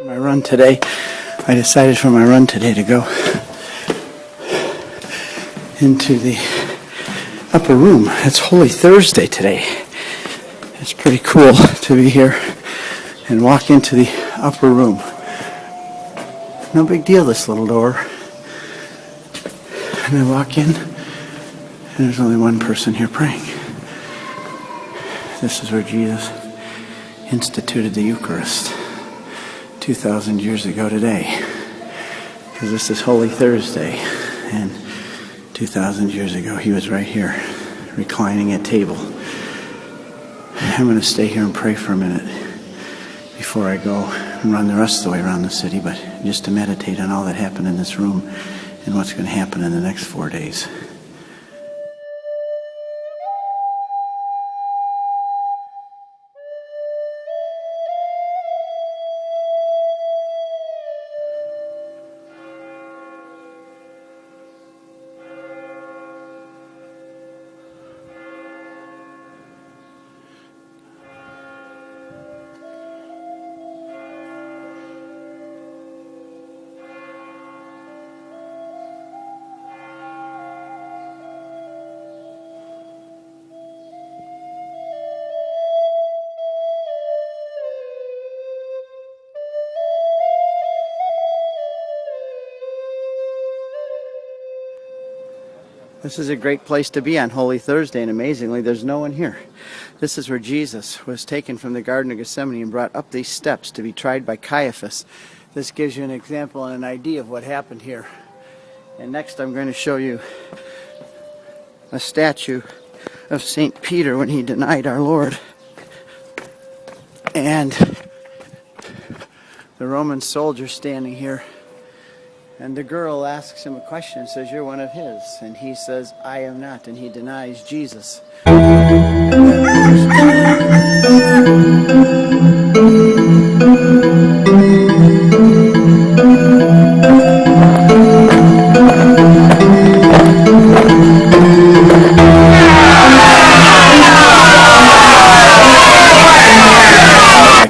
My run today, I decided for my run today to go into the upper room. It's Holy Thursday today. It's pretty cool to be here and walk into the upper room. No big deal, this little door. And I walk in, and there's only one person here praying. This is where Jesus instituted the Eucharist 2,000 years ago today, because this is Holy Thursday, and 2,000 years ago he was right here reclining at table. I'm going to stay here and pray for a minute before I go and run the rest of the way around the city, but just to meditate on all that happened in this room and what's going to happen in the next 4 days. This is a great place to be on Holy Thursday, and amazingly, there's no one here. This is where Jesus was taken from the Garden of Gethsemane and brought up these steps to be tried by Caiaphas. This gives you an example and an idea of what happened here. And next I'm going to show you a statue of St. Peter when he denied our Lord. And the Roman soldier standing here. And the girl asks him a question and says, "You're one of his." And he says, "I am not." And he denies Jesus.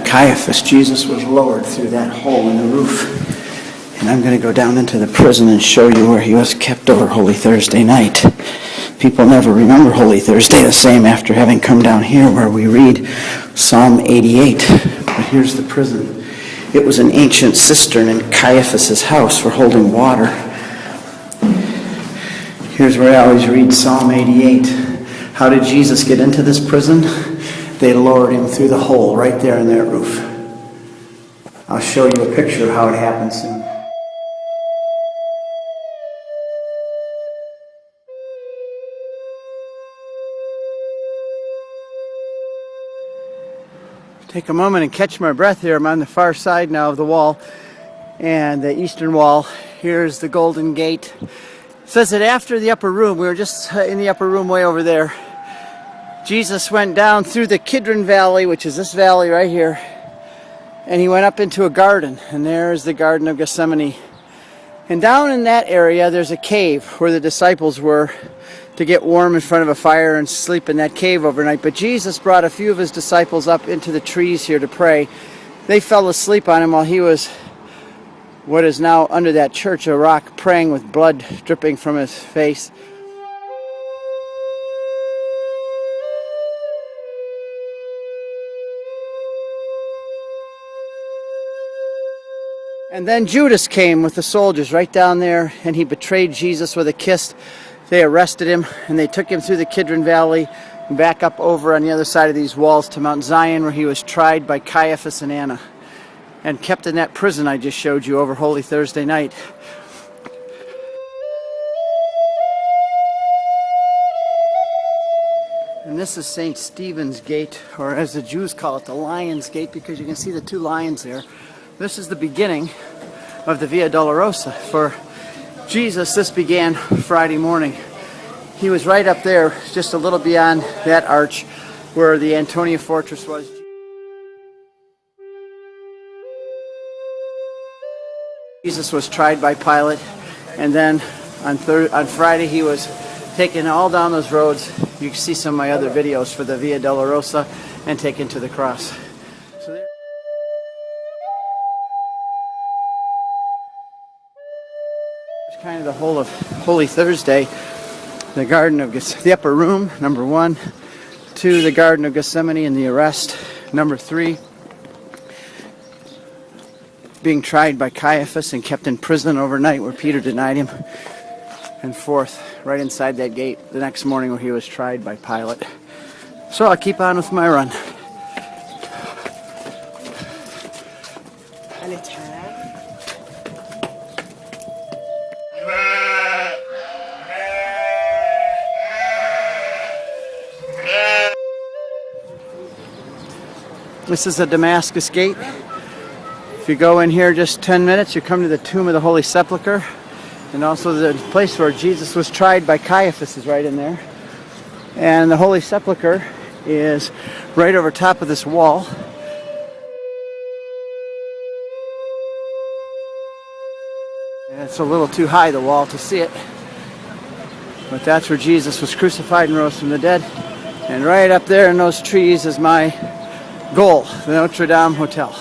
Caiaphas, Jesus was lowered through that hole in the roof. And I'm going to go down into the prison and show you where he was kept over Holy Thursday night. People never remember Holy Thursday the same after having come down here where we read Psalm 88. But here's the prison. It was an ancient cistern in Caiaphas' house for holding water. Here's where I always read Psalm 88. How did Jesus get into this prison? They lowered him through the hole right there in that roof. I'll show you a picture of how it happened soon. Take a moment and catch my breath here. I'm on the far side now of the wall, and the eastern wall. Here's the Golden Gate. It says that after the upper room, we were just in the upper room way over there, Jesus went down through the Kidron Valley, which is this valley right here, and he went up into a garden, and there's the Garden of Gethsemane. And down in that area, there's a cave where the disciples were to get warm in front of a fire and sleep in that cave overnight. But Jesus brought a few of his disciples up into the trees here to pray. They fell asleep on him while he was what is now under that church, a rock, praying with blood dripping from his face. And then Judas came with the soldiers right down there, and he betrayed Jesus with a kiss. They arrested him, and they took him through the Kidron Valley and back up over on the other side of these walls to Mount Zion, where he was tried by Caiaphas and Anna and kept in that prison I just showed you over Holy Thursday night. And this is St. Stephen's Gate, or as the Jews call it, the Lion's Gate, because you can see the two lions there. This is the beginning of the Via Dolorosa. For Jesus, this began Friday morning. He was right up there, just a little beyond that arch where the Antonia Fortress was. Jesus was tried by Pilate, and then on Friday he was taken all down those roads. You can see some of my other videos for the Via Dolorosa, and taken to the cross. So there. kind of the whole of Holy Thursday. The Garden of the upper room, number 1. 2, the Garden of Gethsemane and the arrest. Number 3, being tried by Caiaphas and kept in prison overnight where Peter denied him. And 4th, right inside that gate the next morning where he was tried by Pilate. So I'll keep on with my run. This is the Damascus Gate. If you go in here just 10 minutes, you come to the tomb of the Holy Sepulchre. And also the place where Jesus was tried by Caiaphas is right in there. And the Holy Sepulchre is right over top of this wall. And it's a little too high, the wall, to see it. But that's where Jesus was crucified and rose from the dead. And right up there in those trees is my goal, the Notre Dame Hotel.